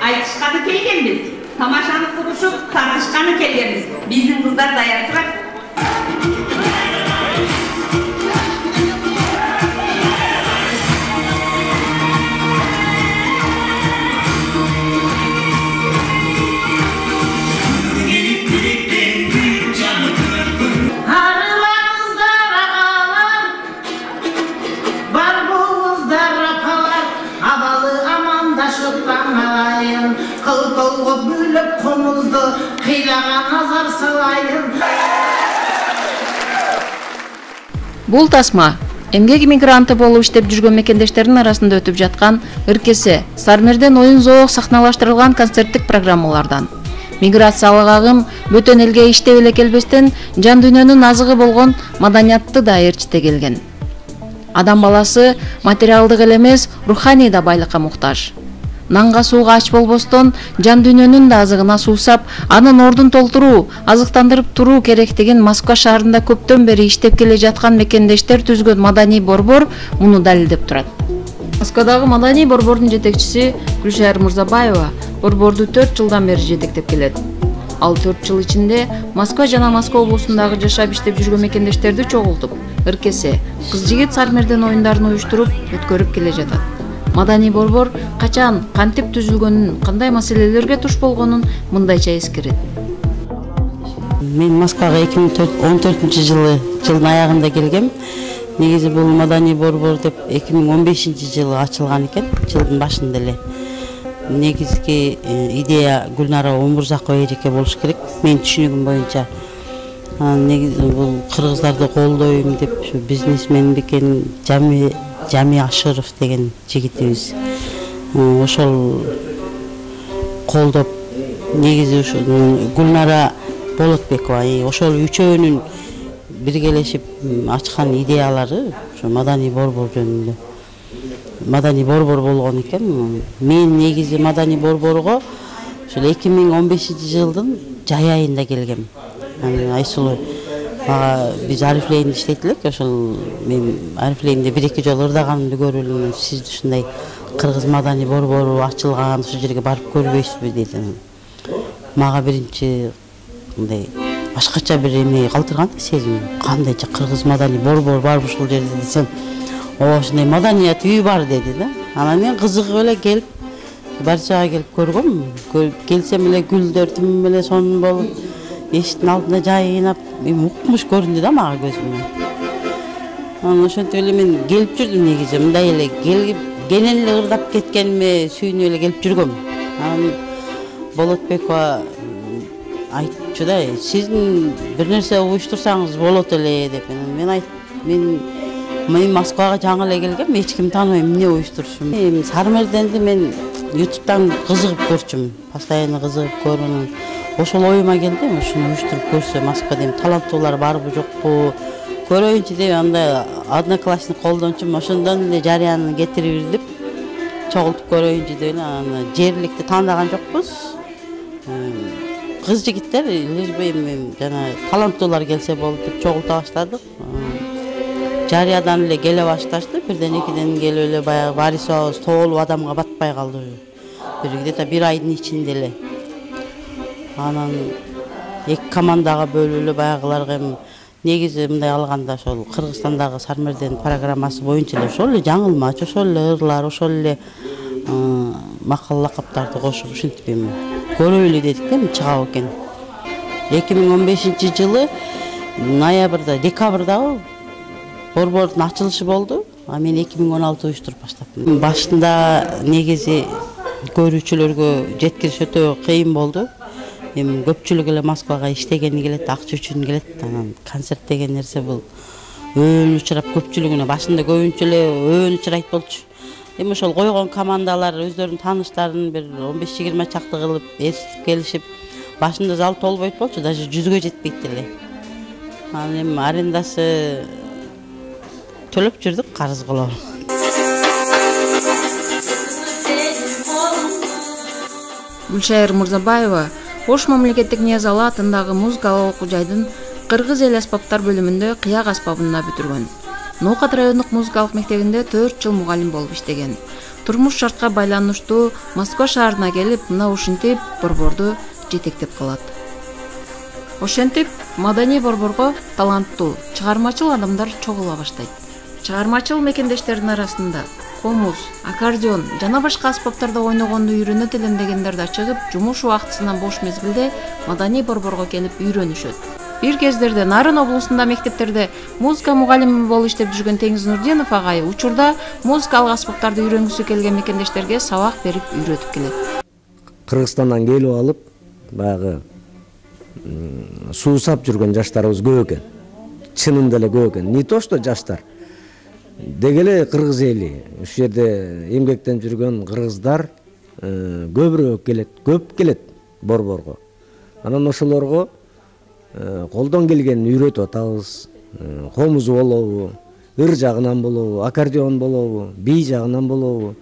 Айтышқаны келгенбіз, тамашаны құрышып, тартышқаны келгенбіз. Біздің қыздар даяр тұрады. Бул тасма эмгек мигранты болуп иштеп жүргөн мекендештердин арасында өтүп жаткан ыркесе Сармерден оюн зоок сахналаштырылган концерттик программалардан. Миграциялык агым бөтөн элге иштеп эле келбестен жан дүйнөнүн азыгы болгон маданиятты да ээрчите келген. Адам баласы материалдык эле эмес, руханий да байлыкка муктаж. Нанга сууга ач болбостон жан дүйнөнүн да азыгына суусап, анын ордун толтуруу, азыктандырып туруу керектигин Москва шаарында көптөн бери иштеп келе жаткан мекендештер түзгөн маданий борбор муну далилдеп турат. Москвадагы маданий борбордун жетекчиси Гүлшайыр Мырзабаева борборду 4 жылдан бери жетектеп келет. Ал 4 жыл ичинде Москва жана Москва облусундагы жашап иштеп жүргөн мекендештерди чогултуп, ыркесе кыз-жигит Сармерден оюндарын уюштуруп, өткөрүп келе жатат. Маданий борбор качан, кантип түзүлгөнүн, кандай маселелерге туш болгонун мындайча эскерет. Мен Москвага 2014-жылы жылдын аягында келгем. Негизи бул маданий борбор деп 2015-жылы ачылган экен, жылдын башында эле. Негизги идея Гүлнара Омурзакова эжеке болуш керек. Мен түшүнүгүм боюнча. Негизи бул кыргыздарды колдойм деп бизнесмен бекен Жами Ашыров деген жигитибиз ошол колдоп, негизи ушу Гүлнара Болотбекова ошол үчөөнүн биргелешип ачкан идеялары ушу маданий борбор жөнүндө. Маданий борбор болгон экен. Мен негизи маданий борборго ошол 2015-жылдын жай айында келгем. Айсулуу биз Арифлейинде иштейт элек, ошол мен Арифлейинде 1-2 жолу ырдаганымды көрүп элем. Сиз ушундай кыргыз маданий борбору ачылган, ушул жерге барып көрбөйсүзбү деди. Мага биринчи мындай башкача бир эме калтырган сезим. Кандайча кыргыз маданий борбор барбы ушул жерде десем, ошондой маданият үйү бар деди да. Анан мен кызыгып эле келип, барчага келип көргөм. Келсем эле гүлдөр тим эле сонун болуп, эшиктин алдына жайнап, укмуш көрүндү да мага көзүмө. Анан ошентип эле мен келип жүрдүм негизи. Мындай эле келип, кенен эле ырдап кеткениме сүйүнүп эле келип жүргөм. Анан Болотбекова айтчу да, сиздин бир нерсе уюштурсаңыз болот эле деп. Мен айттым, мен Москвага жаңы эле келгем, эч ким тааныбайм, эмне уюштурушум. Сармерденди мен YouTube'дан кызыгып көрчүм, постоянно кызыгып көрүнүм. Ошол оюма келди, ушуну уюштуруп көрсө Москвада таланттуулар барбы жокпу көрөйүнчү деп, анда одноклассник колдончум, ошондон эле жарыяны кетирип деп чогултуп көрөйүнчү деп, аны жергиликти тандаган жокпуз. Кыз-жигиттер, лишбейм жана таланттуулар келсе болот деп чогулта баштадык. Жарыядан эле келе башташты, бирден экиден келип эле баягы Борисовбуз толуп адамга батпай калды. Где-то 1 айдын ичинде эле. Анан эки командага бөлүп эле баягыларга негизи мындай алганда ошол Кыргызстандагы Сармерден программасы боюнча эле ошол эле жаңылмач, ошол эле ырлар, ошол эле макал лакаптарды кошуп ушинтип көрөлү дедик да, чыгабы экен. 2015-жылы ноябрда, декабрда борбордун ачылышы болду. А мен 2016 уюштуруп баштаптым. Башында негизи көрүүчүлөргө жеткириш өтө кыйын болду. Көпчүлүк эле Москвага иштегени келет, акча үчүн келет. Анан концерт деген нерсе бул өөн учурап көпчүлүгүнө башында көбүнчө эле өөн учурайт болчу. Ошол койгон командалар өздөрүнүн тааныштарын бир 15-20 чакты кылып, эситип келишип, башында зал толбойт болчу, даже 100гө жетпейт эле. Анан эми арендасы төлөп жүрдүк, карыз кылып. Гүлшайыр Мурзабаева Ош мамлекеттик Ниязалы атындагы музыкалык окуу жайдын кыргыз эл аспаптар бөлүмүндө кыяк аспабында бүтүргөн. Ноокат райондук музыкалык мектебинде 4 жыл мугалим болуп иштеген. Турмуш шартка байланыштуу Москва шаарына келип, мына ушинтип борборду жетектеп калат. Ошентип, маданий борборго таланттуу, чыгармачыл адамдар чогула баштайт. Чыгармачыл мекендештердин арасында комуз, аккордеон жана башка аспаптарда ойногонду үйрөнөт элем дегендер да чыгып, жумуш убактысынан бош мезгилде маданий борборго келип үйрөнүшөт. Бир кездерде Нарын облусунда мектептерде музыка мугалими болуп иштеп жүргөн Теңиз Нурдинов агай учурда музыкалык аспаптарды үйрөнгүсү келген мекендештерге сабак берип үйрөтүп келет. Кыргызстандан келип алып, баягы суусап жүргөн жаштарыбыз көп экен. Чынында эле көп экен. Не то что жаштар. Деги эле кыргыз эли, ушул жерде эмгектен жүргөн кыргыздар көп келет борборго. Анан ошолорго колдон келген үйрөтүп атабыз. Комузу болобу, ыр жагынан болобу, аккордеон болобу, бий жагынан болобу,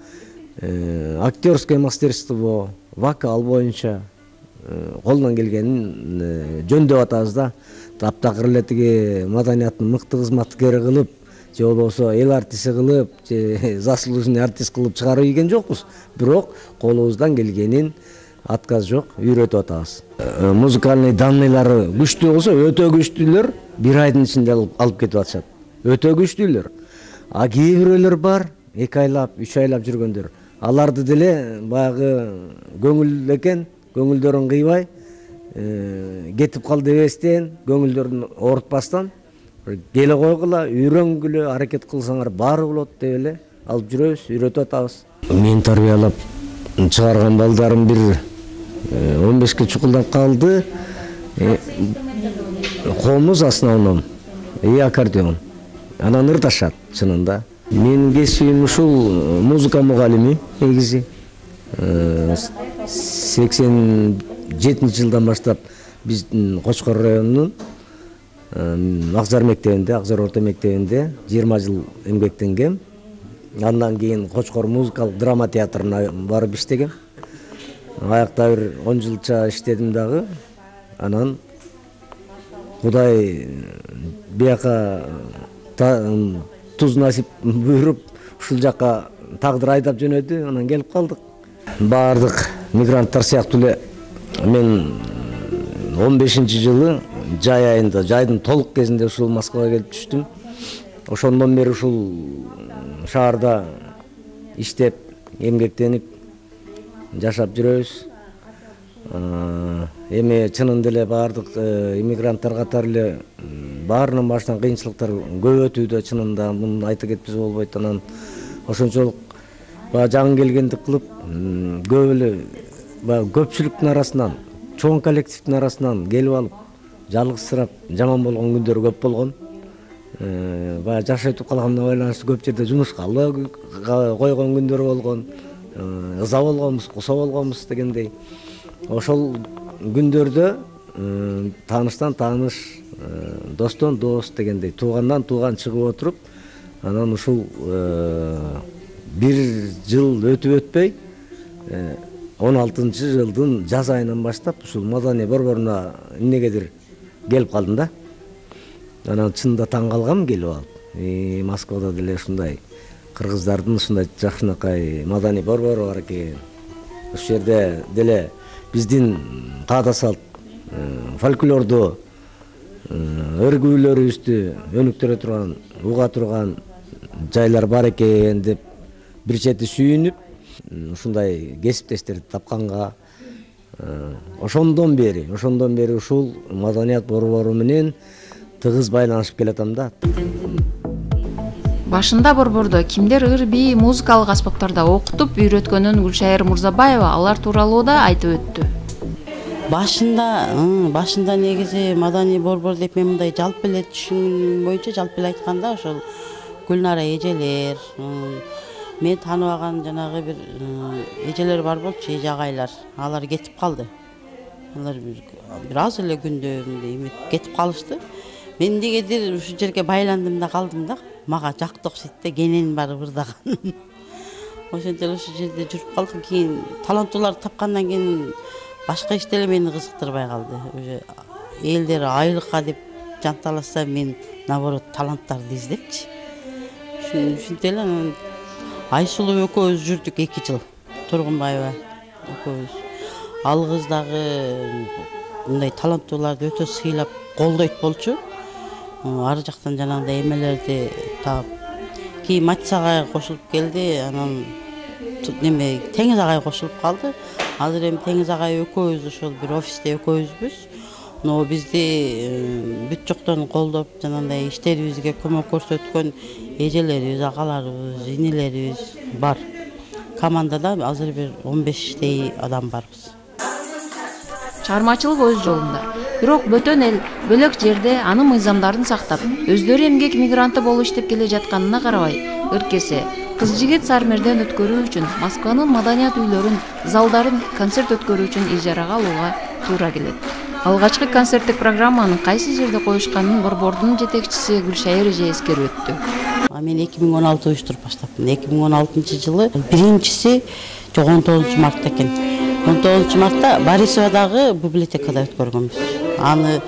актерское мастерство, вокал боюнча колдон келгенин жөндөп атабыз да. Таптакыр эле тиги маданияттын мыкты кызматкери кылып, же болбосо эл артисти кылып, же заслуженный артист кылып чыгарып ийген жокпуз. Бирок колубуздан келгенин отказ жок, үйрөтүп атабыз. Музыкальный данныйлары күчтүү болсо, өтө күчтүүлөр бир айдын ичинде алып кетип атышат. Өтө күчтүүлөр. А кээ бирөөлөр бар, 2 айлап, 3 айлап жүргөндөр. Аларды деле баягы көңүл экен, көңүлдөрүн кыйбай, кетип кал дебестен, көңүлдөрүн оорутпастан келе койгула, үйрөнгүлө, аракет кылсаңар баары болот деп эле алып жүрөбүз, үйрөтүп атабыз. Мен тарбиялап чыгарган балдарым бир 15ке чукулдап калды. Комуз основном и аккордеон. Анан ырдашат чынында. Менин кесибим ушул музыка мугалими негизи. 87 жылдан баштап биздин Кочкор районунун Акзар мектебинде, Акзар орто мектебинде 20 жыл эмгектенгем. Андан кийин Кочкор музыкалык драма театрына барып иштегем. Аякта бир 10 жылча иштедим дагы. Анан Кудай бияка туз насип буйруп, ушул жакка тагдыр айдап жөнөдү, анан келип калдык. Бардык мигранттар сыяктуу эле мен 15-жылы жай айында, жайдын толук кезинде ушул Москвага келип түштүм. Ошондон бери ушул шаарда иштеп, эмгектенип жашап жүрөбүз. Эми чынында эле бардык иммигранттар катары эле баарынан баштан кыйынчылыктар көп өтүүдө, чынында муну айта кетпесе болбойт. Анан ошончолук жаңы келгендик кылып, көп эле көпчүлүктүн арасынан, чоң коллективдин арасынан келип алып, жалгызсырап жаман болгон күндөр көп болгон. Жашай өтүп калганына байланыштуу көп жерде жумушка албай койгон күндөр болгон. Ыза болгонбуз, кусо болгонбуз дегендей. Ошол күндөрдө тааныштан тааныш, достон дос дегендей, туугандан тууган чыгып отуруп, анан ушул 1 жыл өтүп өтпөй 16-жылдын жаз айынан баштап ушул маданий борборуна эмнегедир келип калдым да. Анан чынында таң калгам келип алып. Москвада деле ушундай кыргыздардын ушундай жакшынакай маданий борбору бар экен. Ушул жерде деле биздин каада салт, фольклорду, өргүүлөрүбүздү өнүктүрө турган, уга турган жайлар бар экен деп бир чети сүйүнүп, ушундай кесиптештерди тапканга ошондон бери ушул маданият борбору менен тыгыз байланышып келатам да. Башында борбордо кимдер ыр, бий, музыкалык аспаптарда окутуп үйрөткөнүн Гүлшайыр Мурзабаева алар тууралуу да айтып өттү. Башында негизи маданий борбор деп мен мындай жалпы эле түшүнгөнүм боюнча, жалпы эле айтканда ошол Гүлнара эжелер, мен тааныбаган жанагы бир эжелер бар болчу, эже агайлар. Алар кетип калды. Алар бир аз эле күндө кетип калышты. Мен негедир ушу жерге байландым да калдым да. Мага жакты окшойт да, кенен бар ырдаган. Ошентип ушу жерде жүрүп калдым. Кийин таланттууларды тапкандан кийин башка иш деле мени кызыктырбай калды. Уже элдер айлыкка деп жанталаса, мен наоборот таланттарды издепчи. Ушинтип эле анан Айсулуу экөөбүз жүрдүк 2 жыл. Тургунбаева экөөбүз. Ал кыз дагы мындай таланттууларды өтө сыйлап колдойт болчу. Ар жактан жанагындай эмелерди таап. Кийин Матис агай кошулуп келди, анан неме Теңиз агай кошулуп калды. Азыр эми Теңиз агай экөөбүз ошол бир офисте экөөбүзбүз. Но бизди бүт жоктон колдоп, жанагындай иштерибизге көмөк көрсөткөн эжелерибиз, агаларыбыз, инелерибиз бар. Командада азыр бир 15 адам барбыз. Чыгармачылык өз жолунда. Бирок бөтөн эл бөлөк жерде анын мыйзамдарын сактап, өздөрү эмгек мигранты болуп иштеп келе жатканына карабай, ыркесе кыз-жигит Сармерден өткөрүү үчүн Москванын маданият үйлөрүн, залдарын концерт өткөрүү үчүн ижарага алууга туура келет. Алгачкы концерттик программаны кайсы жерде коюшканын Борбордун жетекчиси Гүлшайыр эже эскерип өттү. Мен 2016 уюштуруп баштапмын. 2016-жылы биринчиси 19 мартта экен. 19 мартта Борисовадагы библиотекада өткөргөнбүз. Аны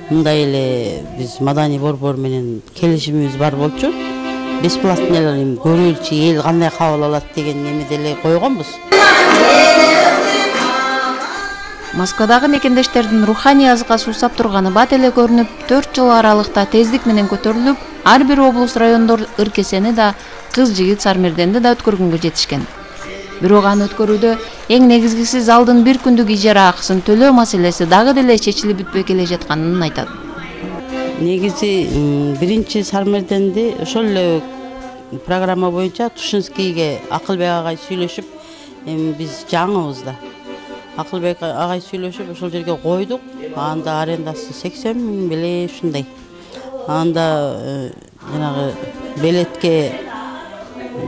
мындай эле биз маданий борбор менен келишимибиз бар болчу. Бесплатно эле көрүүчү эл кандай кабыл алат деген немеде эле койгонбуз. Москвадагы мекендештердин руханий азыкка суусап турганы бат эле көрүнүп, 4 жыл аралыкта тездик менен көтөрүлүп, ар бир облус райондор ыркесени да, кыз-жигит Сармерденди да өткөргөнгө жетишкен. Бирок аны өткөрүүдө эң негизгиси залдын бир күндүк ижара акысын төлөө маселеси дагы деле чечилип бүтпөй келе жатканын айтат. Негизи биринчи Сармерденди ошол эле программа боюнча Тушинскийге Акылбек агай сүйлөшүп, эми биз жаңыбыз да. Акылбек агай сүйлөшүп ошол жерге койдук. Анда арендасы 80 000 беле ушундай. Анда жанагы билетке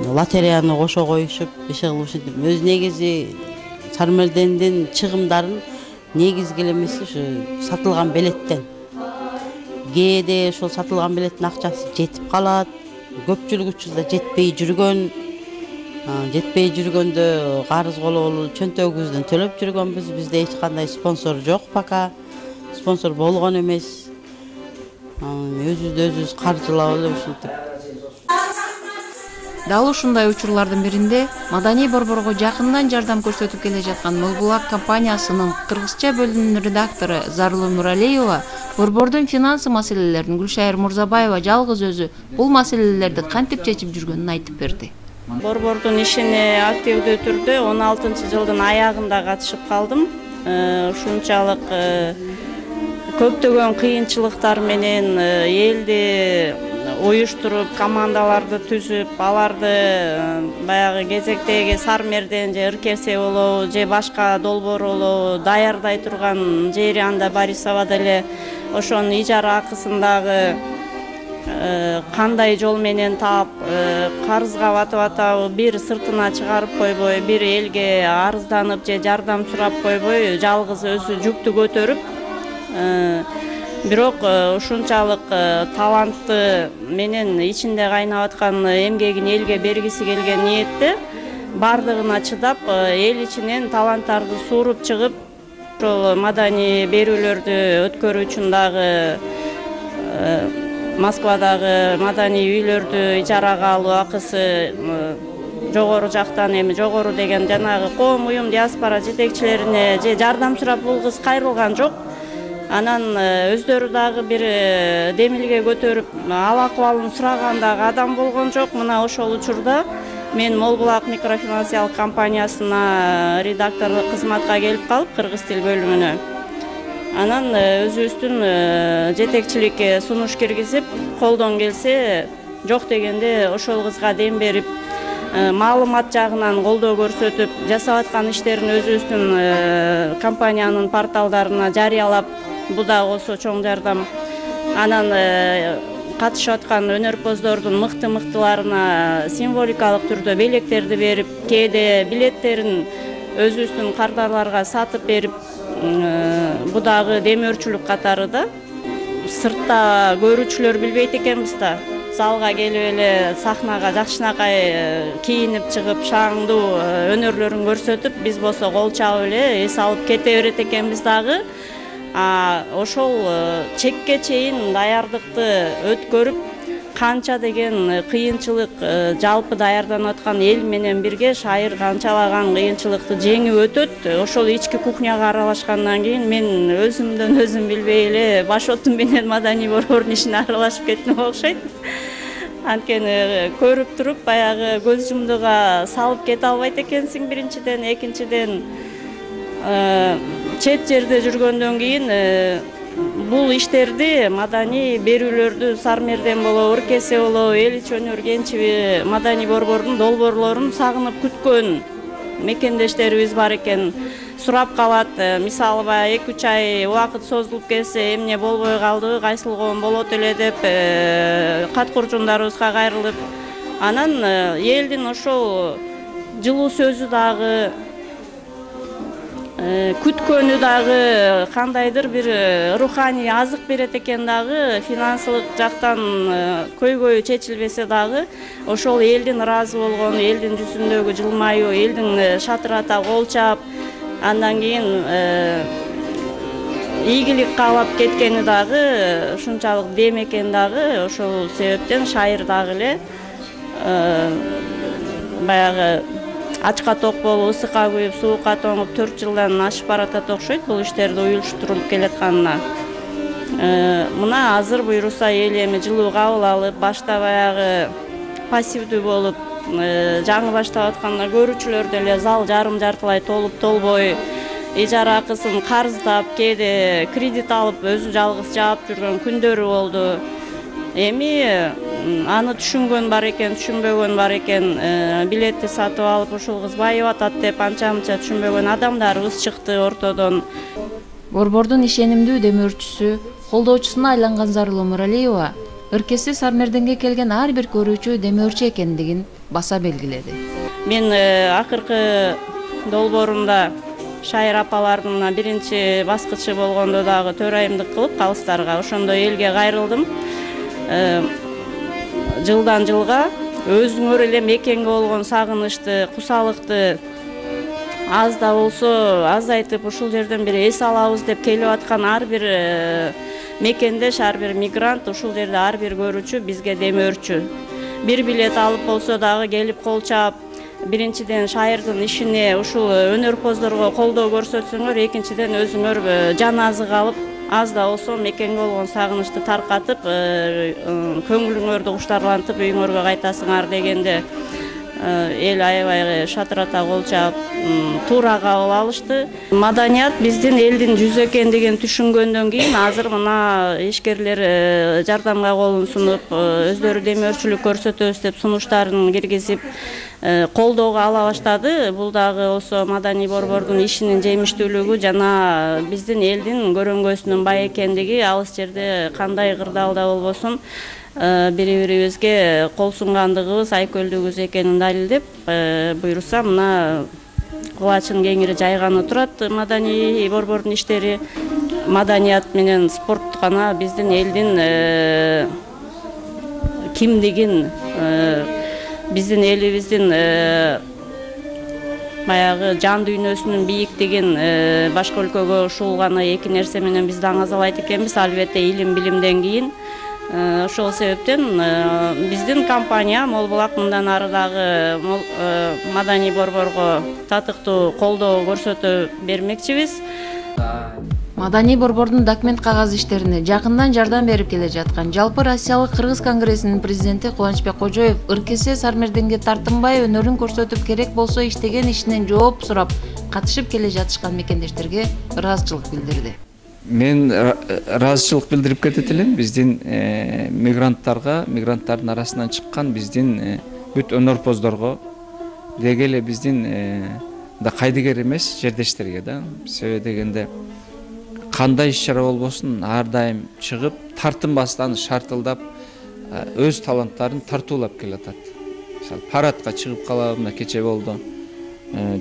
лотереяны кошо коюшуп, иши кылып ушинтип өз негизи Сармердендин чыгымдарын негизги элемеси ушу сатылган билеттен. Кээде ошол сатылган билеттин акчасы жетип калат. Көпчүлүк учурда жетпей жүргөн. Жетпей жүргөндө карыз кололу чөнтөгүбүздөн төлөп жүргөнбүз. Бизде эч кандай спонсор жок пока. Спонсор болгон эмес. Өзүбүз каржылап эле ушинтип. Дал ушундай учурлардын биринде маданий борборго жакындан жардам көрсөтүп келе жаткан Молбулак компаниясынын кыргызча бөлүмүнүн редактору Зарылуу Нуралиева борбордун финансы маселелерин Гүлшайыр Мурзабаева жалгыз өзү бул маселелерди кантип чечип жүргөнүн айтып берди. Борбордун ишине активдүү түрдө 16-жылдын аягында катышып калдым. Ушунчалык көптөгөн кыйынчылыктар менен элди уюштуруп, командаларды түзүп, аларды баягы кезектеги Сармерден же Ыркесе болобу, же башка долбоор болобу даярдай турган жери анда Борисовада эле ошонун ижара акысындагы кандай жол менен таап, карызга батып атабы, бир сыртына чыгарып койбой, бир элге арызданып же жардам сурап койбой, жалгыз өзү жүктү көтөрүп, бирок ушунчалык талантты менен ичинде кайнап аткан эмгегин элге бергиси келген ниетте бардыгына чыдап, эл ичинен таланттарды сууруп чыгып, ошол маданий берүүлөрдү өткөрүү үчүн дагы Москвадагы маданий үйлөрдү ижарага алуу акысы жогору жактан, эми жогору деген жанагы коом уюм диаспора жетекчилерине же жардам сурап бул кыз кайрылган жок. Анан өздөрү дагы бир демилге көтөрүп, ал акыбалын сураган дагы адам болгон жок. Мына ошол учурда мен Молбулак микрофинансиялык компаниясына редакторлук кызматка келип калып, кыргыз тил бөлүмүнө. Анан өзүбүздүн жетекчиликке сунуш киргизип, колдон келсе жок дегенде ошол кызга дем берип, маалымат жагынан колдоо көрсөтүп, жасап аткан иштерин өзүбүздүн компаниянын порталдарына жарыялап, бул да болсо чоң жардам. Анан катышып аткан өнөрпоздордун мыкты-мыктыларына символикалык түрдө белектерди берип, кээде билеттерин өзүбүздүн кардарларга сатып берип, бу дагы демөөрчүлүк катары да. сыртта көрүүчүлөр билбейт экенбиз да. Залга келип эле сахнага жакшынакай кийинип чыгып, шаңдуу өнөрлөрүн көрсөтүп, биз болсо кол чабып эле эс алып кете берет экенбиз дагы. Ошол чекке чейин даярдыкты өткөрүп, канча деген кыйынчылык жалпы даярданып аткан эл менен бирге шайыр канчалаган кыйынчылыкты жеңип өтөт. Ошол ички кухняга аралашкандан кийин мен өзүмдөн өзүм билбей эле баш отум менен маданий борбордун ишине аралашып кеттим окшойт. Анткени көрүп туруп баягы көз жумдуга салып кете албайт экенсиң биринчиден, экинчиден чет жерде жүргөндөн кийин бул иштерди, маданий берүүлөрдү Сармерден болобу, Ыркесе болобу, эл ич өнөр кенчиби маданий борбордун долбоорлорун сагынып күткөн мекендештерибиз бар экен. Сурап калат, мисалы баягы 2-3 ай убакыт созулуп кетсе, эмне болбой калды, кайсыл коом болот эле деп кат куржундарыбызга кайрылып, анан элдин ошол жылуу сөзү дагы, күткөнү дагы, кандайдыр бир руханий азык берет экен дагы, финансылык жактан көйгөйү чечилбесе дагы, ошол элдин ыраазы болгону, элдин жүзүндөгү жылмаюу, элдин шатырата кол чаап, андан кийин ийгилик каалап кеткени дагы ушунчалык дем экен дагы. Ошол себептен шайыр дагы эле баягы ачка ток болуп, ысыкка күйүп, суукка тоңуп 4 жылдан ашып баратат окшойт бул иштерди уюштуруп келатканына. Мына азыр буйруса эл эми жылуу кабыл алып, башта баягы пассивдүү болуп, жаңы баштап атканда көрүүчүлөр деле зал жарым-жартылай толуп толбой, ижара акысын карыздап, кээде кредит алып өзү жалгыз жаап жүргөн күндөрү болду. Эми аны түшүнгөн бар экен, түшүнбөгөн бар экен, билетти сатып алып ушул кыз байып атат деп анча-мынча түшүнбөгөн адамдарыбыз чыкты ортодон. Борбордун ишенимдүү демөөрчүсү, колдоочусуна айланган Зарыл Омуралиева Ыркесе Сармерденге келген ар бир көрүүчү демөөрчү экендигин баса белгиледи. Мен акыркы долбоорумда шайыр апалардын биринчи баскычы болгондо дагы төрайымдык кылып калыстарга ошондо элге кайрылдым. Жылдан жылга өзүңөр эле мекенге болгон сагынычты, кусалыкты аз да болсо азайтып, ушул жерден бир эс алабыз деп келип аткан ар бир мекендеш, ар бир мигрант, ушул жерде ар бир көрүүчү бизге демөөрчү. Бир билет алып болсо дагы келип кол чаап, биринчиден шайырдын ишине, ушул өнөрпоздорго колдоо көрсөтсөңөр, экинчиден өзүңөр жан азык алып, аз да болсо мекенге болгон сагынычты таркатып, көңүлүңөрдү куштарлантып үйүңөргө кайтасыңар дегенде эл аябай шатырата кол чаап, туура кабыл алышты. Маданият биздин элдин жүзү экендигин түшүнгөндөн кийин азыр мына ишкерлер жардамга колун сунуп, өздөрү демөөрчүлүк көрсөтөбүз деп сунуштарын киргизип, колдоого ала баштады. Бул дагы болсо маданий борбордун ишинин жемиштүүлүгү жана биздин элдин көрөңгөсүнүн бай экендиги, алыс жерде кандай кырдаалда болбосун бири-бирибизге кол сунгандыгыбыз, айкөлдүгүбүз экенин далилдеп, буйруса мына кубачын кеңири жайганы турат маданий борбордун иштери. Маданият менен спорт гана биздин элдин кимдигин, биздин элибиздин баягы жан дүйнөсүнүн бийиктигин башка өлкөгө ушул гана эки нерсе менен бизди аңазалайт экенбиз, албетте илим билимден кийин. Ошол себептен биздин компания Мол Булак мындан ары дагы маданий борборго татыктуу колдоо көрсөтө бермекчибиз. Маданий борбордун документ кагаз иштерине жакындан жардам берип келе жаткан Жалпы Россиялык Кыргыз конгрессинин президенти Кубанычбек Кожоев Ыркесе Сармерденге тартынбай өнөрүн көрсөтүп, керек болсо иштеген ишинен жооп сурап катышып келе жатышкан мекендештерге ыраазычылык билдирди. Мен ыраазычылык билдирип кетет элем биздин мигранттардын арасынан чыккан биздин бүт өнөрпоздорго, деги эле биздин да кайдыгер эмес жердештерге да. Себеби дегенде кандай иш-чара болбосун ар дайым чыгып, тартынбастан шартылдап өз таланттарын тартуулап келатат. Мисалы парадка чыгып калабы, мына кече болду.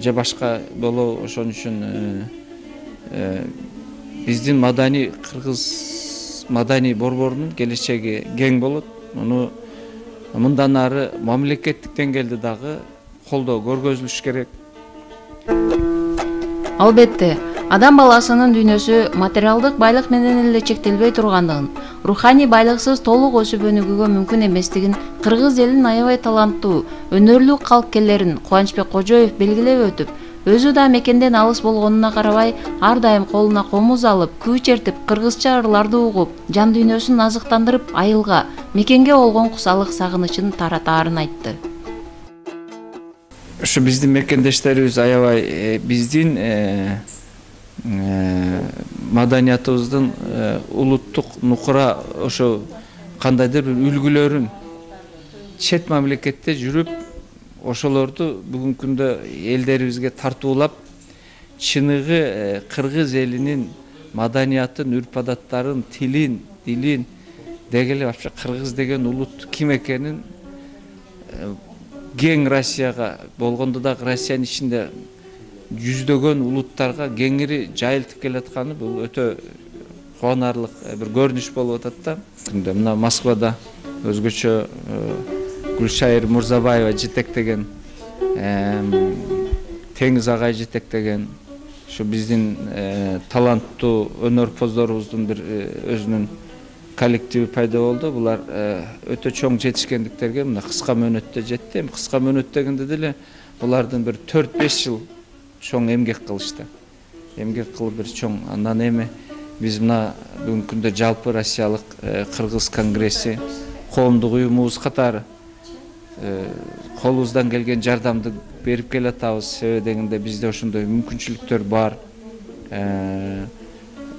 Же башка болобу, ошон үчүн биздин маданий кыргыз маданий борборунун келечеги кең болот. Муну мындан ары мамлекеттик деңгээлде дагы колдоо көргөзүлүш керек. Албетте, адам баласынын дүйнөсү материалдык байлык менен эле чектелбей тургандыгын, руханий байлыксыз толук өсүп өнүгүүгө мүмкүн эместигин кыргыз элинин аябай таланттуу, өнөрлүү калккерлерин Кубанычбек Кожоев белгилеп өтүп, өзү да мекенден алыс болгонуна карабай, ар дайым колуна комуз алып, күү чертип, кыргызча ырларды угуп, жан дүйнөсүн азыктандырып, айылга, мекенге болгон кусалык сагынычын таратаарын айтты. Ушу биздин мекендештерибиз аябай биздин маданиятыбыздын улуттук нукура ошо кандайдыр бир үлгүлөрүн чет мамлекетте жүрүп, ошолорду бүгүнкү күндө элдерибизге тартуулап, чыныгы кыргыз элинин маданиятын, үрп-адаттарын, тилин, дилин, дегеле вообще кыргыз деген улут ким экенин кең Россияга болгондо дагы Россиянын ичинде жүздөгөн улуттарга кеңири жайылтып келатканы бул өтө кубанарлык бир көрүнүш болуп атат да. Мына Москвада өзгөчө Гүлшайыр Мурзабаева жетектеген, Теңиз агай жетектеген ушу биздин таланттуу өнөрпоздорубуздун бир өзүнүн коллективи пайда болду. Булар өтө чоң жетишкендиктерге мына кыска мөөнөттө жетти. Кыска мөөнөт дегенде деле булардын бир 4-5 жыл чоң эмгек кылышты. Эмгек кылып бир чоң. Андан эми биз мына бүгүнкү күндө жалпы Россиялык Кыргыз конгресси, коомдук уюмубуз катары колубуздан келген жардамды берип келатабыз. Себеби дегенде бизде ошондой мүмкүнчүлүктөр бар.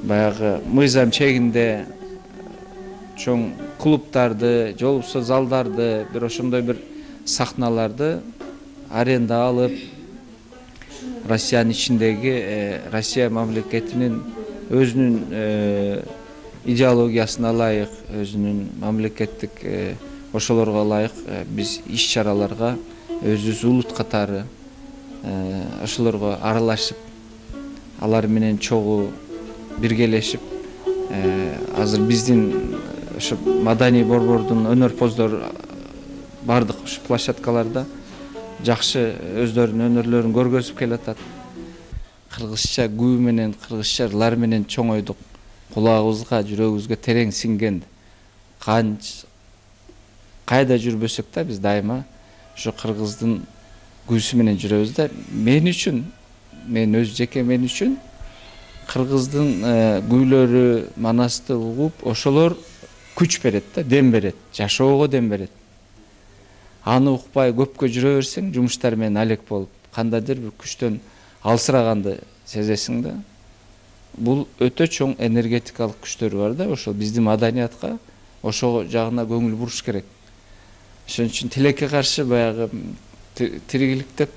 Баягы мыйзам чегинде чоң клубтарды, же болбосо залдарды, бир ошондой бир сахналарды аренда алып, Россиянын ичиндеги Россия мамлекетинин өзүнүн идеологиясына ылайык, өзүнүн мамлекеттик ошолорго ылайык биз иш-чараларга өзүбүз улут катары ошолорго аралашып, алар менен чогуу биргелешип, азыр биздин ошо маданий борбордун өнөрпоздору бардык ушу площадкаларда жакшы өздөрүнүн өнөрлөрүн көргөзүп келатат. Кыргызча күү менен, кыргызча ырлар менен чоңойдук. Кулагыбызга, жүрөгүбүзгө терең сиңген. Кайда жүрбөсөк да биз дайыма ошо кыргыздын күүсү менен жүрөбүз да. Мен үчүн, мен өз жеке мен үчүн кыргыздын күүлөрү, манасты угуп, ошолор күч берет да, дем берет, жашоого дем берет. Аны укпай көпкө жүрө берсең, жумуштар менен алек болуп, кандайдыр бир күчтөн алсыраганды сезесиң да. Бул өтө чоң энергетикалык күчтөр бар да, ошол биздин маданиятка ошо жагына көңүл буруш керек. Ошон үчүн тилекке каршы баягы тиригиликтеп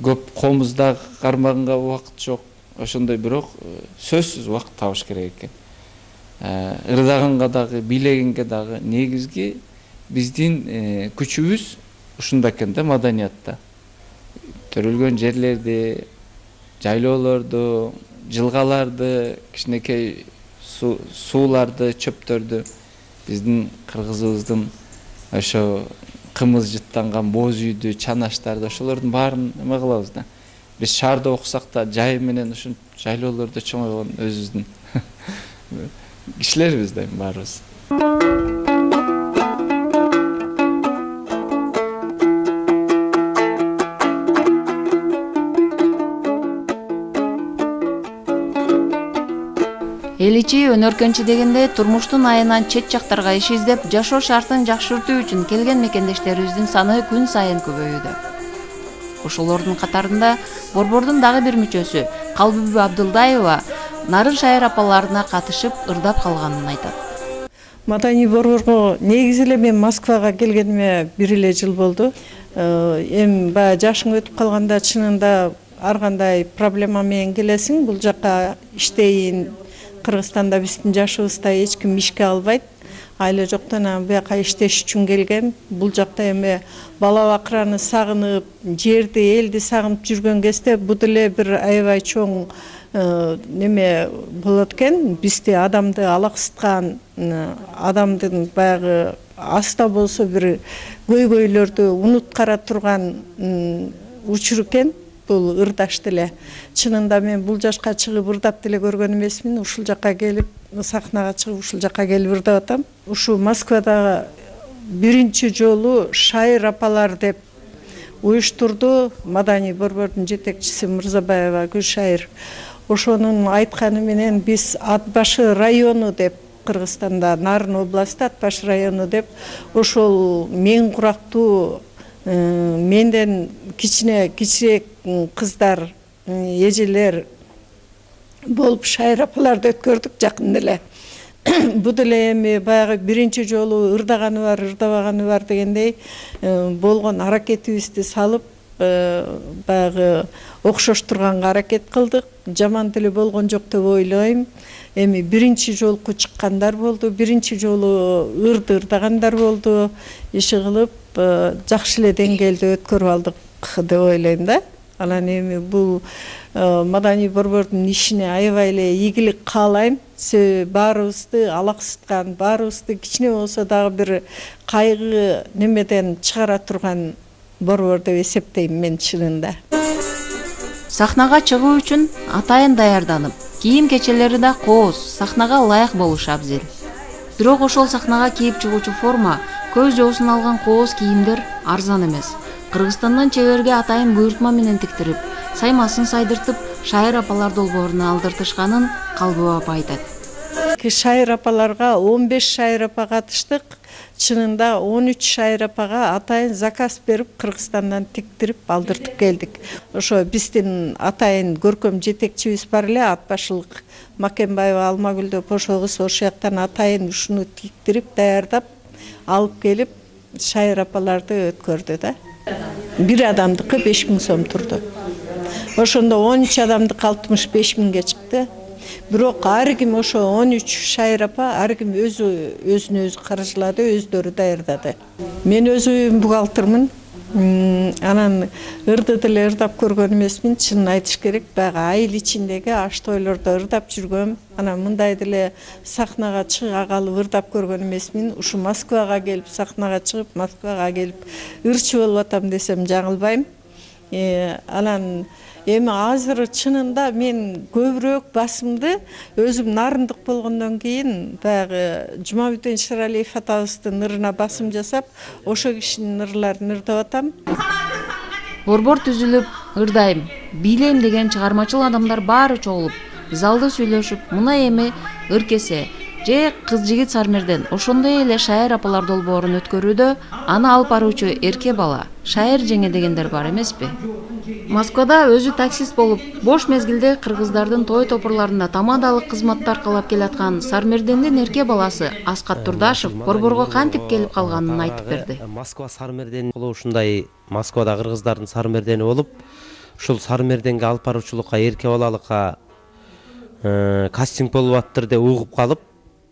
көп комузда кармаганга убакыт жок. Ошондой бирок сөзсүз убакыт табыш керек экен. Ырдаганга дагы, бийлегенге дагы негизги биздин күчүбүз ушунда экен да, маданиятта. Төрөлгөн жерлерди, жайлоолорду, жылгаларды, кичинекей сууларды, чөптөрдү биздин кыргызыбыздын ошо кымыз жыттанган боз үйдү, чанаштарды, ошолордун баарын эме кылабыз да. Биз шаарда окусак да жай менен ушун жайлоолордо чоңойгон өзүбүздүн кишилерибиз да баарыбыз. Эл ичи өнөркөнчү дегенде турмуштун айынан чет жактарга иш издеп, жашоо шартын жакшыртуу үчүн келген мекендештерибиздин саны күн сайын көбөйүүдө. Ошолордун катарында борбордун дагы бир мүчөсү Калбүбү Абдылдаева нарын шайыр апаларына катышып ырдап калганын айтат. Маданий борборго негизи эле мен Москвага келгениме 1 эле жыл болду. Эми баягы жашың өтүп калганда чынында ар кандай проблема менен келесиң. Бул жакка иштейин, Кыргызстанда биздин жашыбызда эч ким ишке албайт. Айла жоктон буяка иштеш үчүн келгем. Бул жакта эми бала бакыраны сагынып, жерди, элди сагынып жүргөн кезде бул деле бир аябай чоң неме болот экен, бизди адамды алаксыткан, адамдын баягы аста болсо бир көйгөйлөрдү унуткара турган учур экен бул ырдаш деле. Чынында мен бул жашка чыгып ырдап деле көргөн эмесмин. Ушул жакка келип, сахнага чыгып ушул жакка келип ырдап атам. Ушу Москвада биринчи жолу шайыр апалар деп уюштурду Маданий борбордун жетекчиси Мырзабаева Гүлшайыр. Ошонун айтканы менен биз Атбашы району деп, Кыргызстанда Нарын областы Атбашы району деп, ошол мен курактуу менден кичирээк кыздар, эжелер болуп шайыр апаларды өткөрдүк жакында эле. Бу деле эми баягы биринчи жолу ырдаганы бар, ырдабаганы бар дегендей болгон аракетибизди салып, баягы окшоштурганга аракет кылдык. Жаман деле болгон жок деп ойлойм. Эми биринчи жолку чыккандар болду, биринчи жолу ырдагандар болду. Иши кылып жакшы эле деңгээлде өткөрүп алдык деп ойлойм да. Анан эми бул Маданий борбордун ишине аябай эле ийгилик каалайм. Баарыбызды алаксыткан, баарыбызды кичине болсо дагы бир кайгы немеден чыгара турган борбор деп эсептейм мен чынында. Сахнага чыгуу үчүн атайын даярданып, кийим кечелери да кооз, сахнага ылайык болушу абзел. Бирок ошол сахнага кийип чыгуучу форма, көз жоосун алган кооз кийимдер арзан эмес. Кыргызстандан чеберге атайын буйртма менен тиктирип, саймасын сайдыртып, шайыр апалар долбооруна алдыртышканын Калбоо апа айтат. Шайыр апаларга 15 шайыр апа катыштык. Чынында 13 шайыр апага атайын заказ берип, Кыргызстандан тиктирип алдыртып келдик. Ошо биздин атайын көркөм жетекчибиз бар эле, Атбашылык Макенбаева Алмагүл деп, ошол кыз ошол жактан атайын ушуну тиктирип, даярдап, алып келип, шайыр апаларды өткөрдү да. Бир адамдыкы 5000 сом турду. Ошондо 13 адамдыкы 65 миңге чыкты. Бирок ар ким ошо 13 шайыр апа ар ким өзүнө өзү каржылады, өздөрү даярдады. Мен өзүм бухгалтермин. Анан ырды деле ырдап көргөн эмесмин, чынын айтыш керек. Баягы айыл ичиндеги аш тойлордо ырдап жүргөм. Анан мындай деле сахнага чыга калып ырдап көргөн эмесмин. Ушу Москвага келип сахнага чыгып, Москвага келип ырчы болуп атам десем жаңылбайм. Анан эми азыр чынында мен көбүрөөк басымды өзүм нарындык болгондон кийин баягы Жумабүтен Шыралиев атабыздын ырына басым жасап, ошо кишинин ырларын ырдап атам. Борбор түзүлүп, ырдайм, бийлейм деген чыгармачыл адамдар баары чогулуп, залды сүйлөшүп, мына эми ыркесе же кыз-жигит Сармерден ошондой эле шайыр апалар долбоорун өткөрүүдө аны алып баруучу эрке бала, шайыр жеңе дегендер бар эмеспи? Москвада өзү таксист болуп, бош мезгилде кыргыздардын той топурларында тамадалык кызматтар кылып келаткан Сармердендин эрке баласы Аскат Турдашев борборго кантип келип калганын айтып берди. Москва Сармерден ушундай Москвада кыргыздардын Сармердени болуп, ушул Сармерденге алып баруучулукка, эрке балалыкка кастинг болуп аттыр деп угуп калып,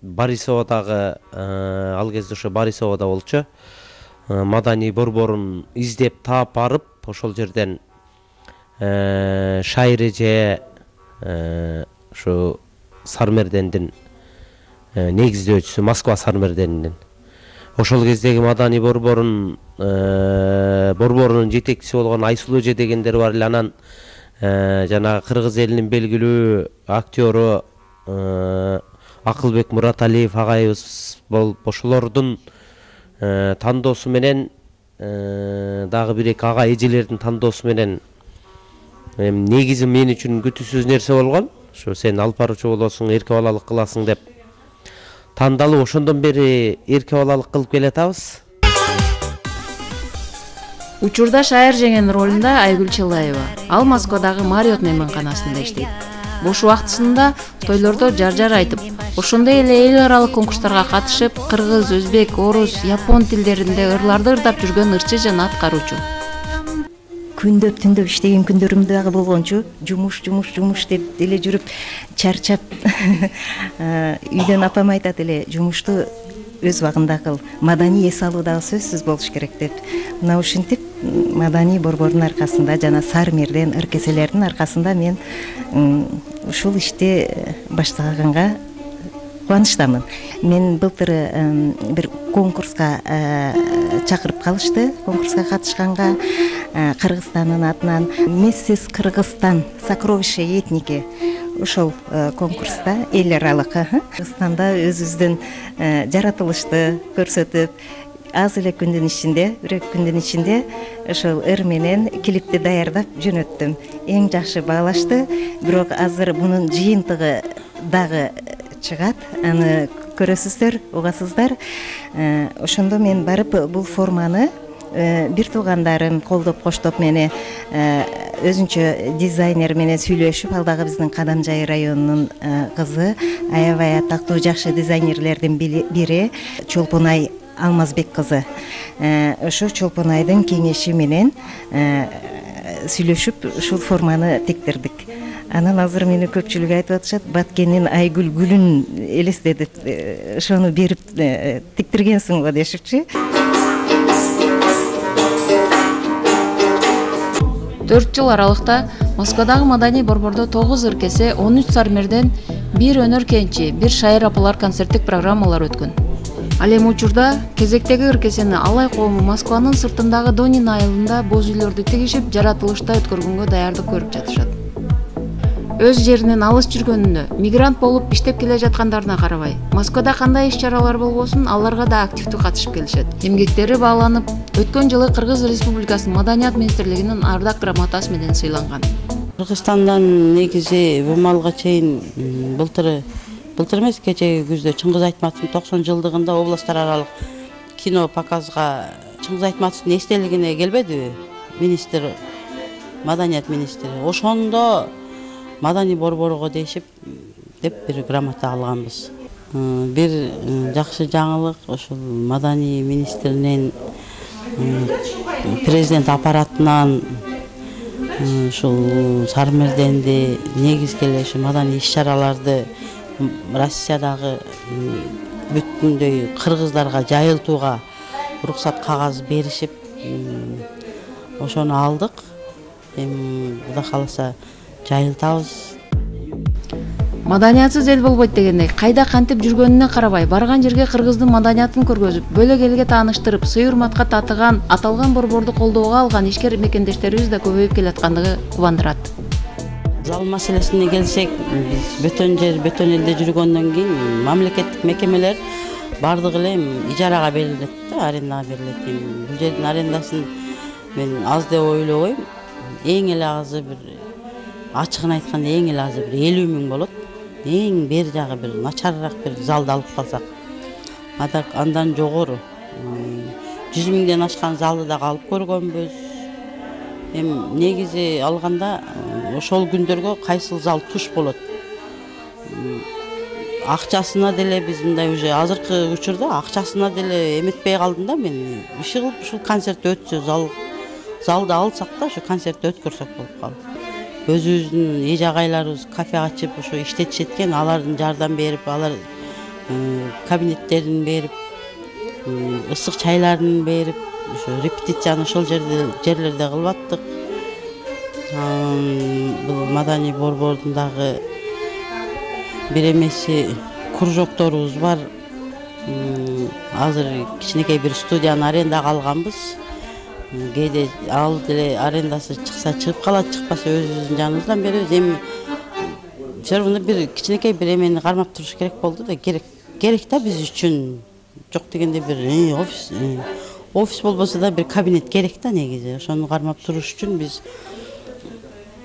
Борисоводагы ал кезде ошо Борисоводо болчу. Маданий борборун издеп таап барып, ошол жерден шайыр эже ошо Сармердендин негиздөөчүсү Москва Сармерденинин. Ошол кездеги Маданий борборунун жетекчиси болгон Айсулуу эже дегендер бар эле. Анан жанагы кыргыз элинин белгилүү актёру Акылбек Мураталиев агайыбыз болуп, ошолордун тандоосу менен дагы бир-эки ага эжелердин тандоосу менен негизи мен үчүн күтүүсүз нерсе болгон. Ошо сен алып баруучу болосуң, эрке балалык кыласың деп тандалып, ошондон бери эрке балалык кылып келатабыз. Учурда шайыр жеңенин ролунда Айгүл Челаева. Ал Москвадагы Мариот мейманканасында иштейт. Бош убактысында тойлордо жар-жар айтып, ошондой эле эл аралык конкурстарга катышып, кыргыз, өзбек, орус, япон тилдеринде ырларды ырдап жүргөн ырчы жана аткаруучу. Күндөп түндөп иштеген күндөрүм дагы болгончу, жумуш деп эле жүрүп чарчап үйдөн апам айтат эле, жумушту өз убагында кыл, маданий эс алуу дагы сөзсүз болуш керек деп. Мына ушинтип маданий борбордун аркасында жана Сармерден ыркеселердин аркасында мен ушул ишти баштаганга кубанычтамын. Мен былтыр бир конкурска чакырып калышты. Конкурска катышканга Кыргызстандын атынан Мессис Кыргызстан сокровище этники ошол конкурста эл аралык Кыргызстанда өзүбүздүн жаратылышты көрсөтүп, аз эле күндүн ичинде, бир күндүн ичинде ошол ыр менен клипти даярдап жөнөттүм. Эң жакшы баалашты, бирок азыр мунун жыйынтыгы дагы чыгат, аны көрөсүздөр, угасыздар. Ошондо мен барып бул форманы бир туугандарым колдоп коштоп мени өзүнчө дизайнер менен сүйлөшүп, ал дагы биздин Кадамжай районунун кызы, аябай атактуу жакшы дизайнерлердин бири Чолпонай Алмазбек кызы. Ошо Чолпонайдын кеңеши менен сүйлөшүп ушул форманы тиктирдик. Анан азыр мени көпчүлүк айтып атышат, Баткендин Айгүл гүлүн элестетип, ошону берип тиктиргенсиң го дешипчи. 4 жыл аралыкта Москвадагы маданий борбордо 9 ыркесе, 13 Сармерден, 1 өнөр кенчи, 1 шайыр апалар концерттик программалар өткөн. Ал эми учурда кезектеги ыркесени алай коому Москванын сыртындагы Донин айылында боз үйлөрдү тигишип, жаратылышта өткөргөнгө даярдык көрүп жатышат. Өз жеринен алыс жүргөнүнө, мигрант болуп иштеп келе жаткандарына карабай, Москвада кандай иш-чаралар болбосун, аларга да активдүү катышып келишет. Эмгектери бааланып, өткөн жылы Кыргыз Республикасынын Маданият министрлигинин ардак грамотасы менен сыйланган. Кыргызстандан негизи бул малга чейин былтыр эмес, кечеги күздө Чыңгыз Айтматовдун 90 жылдыгында областтар аралык кино показга Чыңгыз Айтматовдун эстелигине келбедиби? Министр, Маданият министри. Ошондо маданий борборго дешип деп бир грамота алганбыз. Бир жакшы жаңылык ошол маданий министринен, президент аппаратынан ушул Сармерденди негизги эле ушу маданий иш-чараларды Россиядагы бүткүндөй кыргыздарга жайылтууга уруксат кагаз беришип, ошону алдык. Эми Кудай кааласа жайылтабыз. Маданиятсыз эл болбойт дегендей, кайда кантип жүргөнүнө карабай, барган жерге кыргыздын маданиятын көргөзүп, бөлөк элге тааныштырып, сый-урматка татыган, аталган борборду колдоого алган ишкер мекендештерибиз да көбөйүп келаткандыгы кубандырат. Зал маселесине келсек, биз бөтөн элде жүргөндөн кийин мамлекеттик мекемелер бардыгы эле ижарага берилет да, арендага берилет. Бул жердин арендасын мен аз деп ойлобойм. Эң эле азы бир ачыгын айтканда эң эле азы бир 50 000 болот. Эң бери жагы бир начарыраак бир залды алып калсак. Андан жогору 100 000ден ашкан залды да алып көргөнбүз. Эми негизи алганда ошол күндөргө кайсыл зал туш болот. Акчасына деле биз мындай уже азыркы учурда акчасына деле эметпей калдым да мен. Иши кылып ушул концерт өтсө, залды алсак да ошо концертти өткөрсөк болуп калды. Өзүбүздүн эж агайларыбыз кафе ачып ошо иштетишет экен, алардын жардам берип, алар кабинеттерин берип, ысык чайларын берип, ошо репетицияны ошол жерлерде кылып аттык. Бул маданий борбордун дагы бир эмеси кружокторубуз бар. Азыр кичинекей бир студияны арендага алганбыз. Кээде ал деле арендасы чыкса чыгып калат, чыкпаса өзүбүздүн жаныбыздан беребиз. Эми все равно бир кичинекей бир эмени кармап туруш керек болду да, керек да биз үчүн. Жок дегенде бир офис болбосо да бир кабинет керек да негизи. Ошону кармап туруш үчүн биз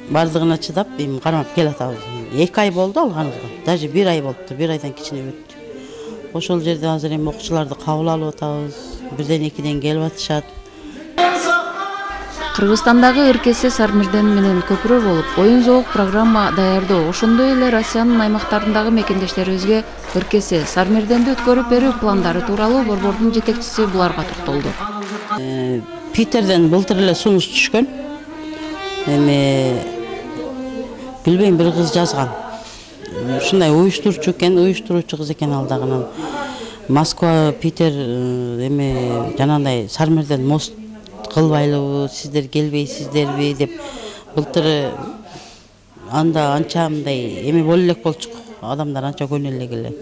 бардыгына чыдап эми кармап келатабыз. 2 ай болду алганыбызга. Даже 1 ай болуптур, 1 айдан кичине өттү. Ошол жерде азыр эми окуучуларды кабыл алып атабыз. 1-2ден келип атышат. Кыргызстандагы ыркесе Сармерден менен көпүрө болуп, оюн зоок программа даярдоо, ошондой эле Россиянын аймактарындагы мекендештерибизге ыркесе Сармерденди өткөрүп берүү пландары тууралуу борбордун жетекчиси буларга токтолду. Питерден былтыр эле сунуш түшкөн. Эми билбейм, бир кыз жазган. Ушундай уюштуруучу кыз экен ал дагы. Москва, Питер эми жанагындай Сармерден мост кылбайлыбы, сиздер келбейсиздерби деп былтыр анда анча мындай эме боло элек болчук, адамдар анча көнө элек эле.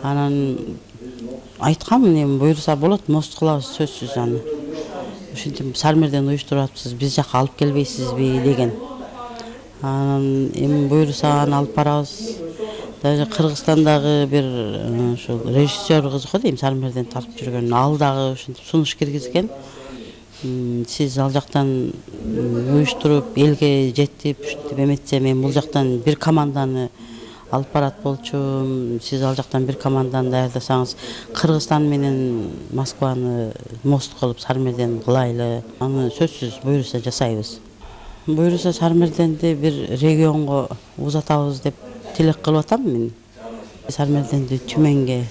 Анан айткам, эми буюрса болот, мост кылабыз сөзсүз аны. Ушинтип Сармерден уюштуруп атпсыз, биз жака алып келбейсизби деген. Анан эми буюрса аны алып барабыз. Даже Кыргызстандагы бир ушул режиссер кыз го дейм, Сармерден тартып жүргөн, ал дагы ушинтип сунуш киргизген. Сиз ал жактан уюштуруп элге жетип ушинтип эметсе, мен бул жактан бир команданы алып барат болчумун. Сиз ал жактан бир команданы даярдасаңыз, Кыргызстан менен Москваны мост кылып Сармерден кылайлы. Аны сөзсүз буюрса жасайбыз. Буюрса Сармерденди бир регионго узатабыз деп тилек кылып атам мен. Сармерденди Түменге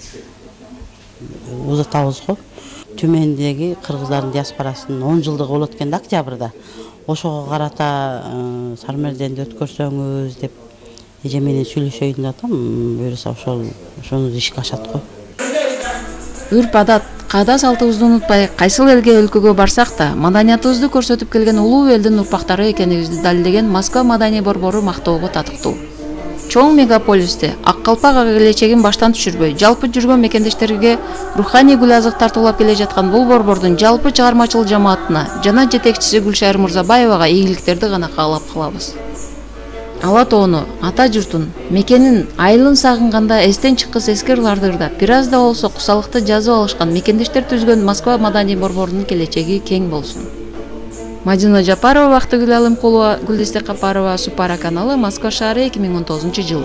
узатабыз го. Түмендеги кыргыздардын диаспорасынын 10 жылдыгы болот экен да, октябрда. Ошого карата Сармерденди өткөрсөңүз деп эже менен сүйлөшөйүн деп атам. Буюрса ошону ишке ашат го. Үрп адат, каада салтыбызды унутпай, кайсыл элге өлкөгө барсак да, маданиятыбызды көрсөтүп келген улуу элдин урпактары экенибизди далилдеген Москва маданий борбору мактоого татыктуу. Чоң мегаполисте ак калпак келечегин баштан түшүрбөй, жалпы жүргөн мекендештерге руханий гүл азык тартуулап келе жаткан бул борбордун жалпы чыгармачыл жамаатына жана жетекчиси Гүлшайыр Мурзабаевага ийгиликтерди гана каалап калабыз. Ала тоону, ата журтун, мекенин айылын сагынганда эстен чыккыс эски ырларды бир аз да болсо кусалыкты жазып алышкан мекендештер түзгөн Москва маданий борборунун келечеги кең болсун. Мадина Жапарова, Бактыгүл Алымкулова, Гүлдесте Капарова, Супара каналы, Москва шаары, 2019 жыл.